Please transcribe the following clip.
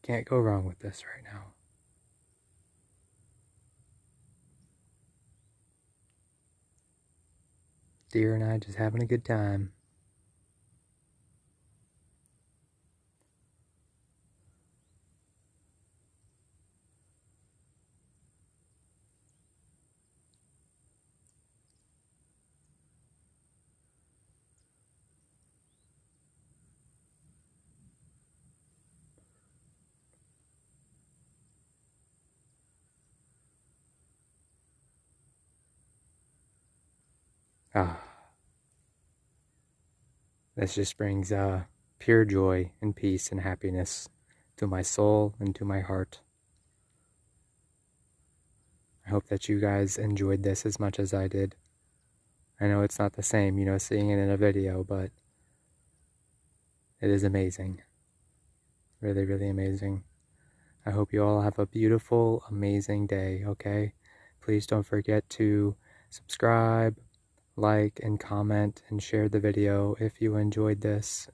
Can't go wrong with this right now. Deer and I just having a good time. Ah, this just brings pure joy and peace and happiness to my soul and to my heart. I hope that you guys enjoyed this as much as I did. I know it's not the same, seeing it in a video, but it is amazing. Really, really amazing. I hope you all have a beautiful, amazing day, okay? Please don't forget to subscribe, like, and comment, and share the video if you enjoyed this.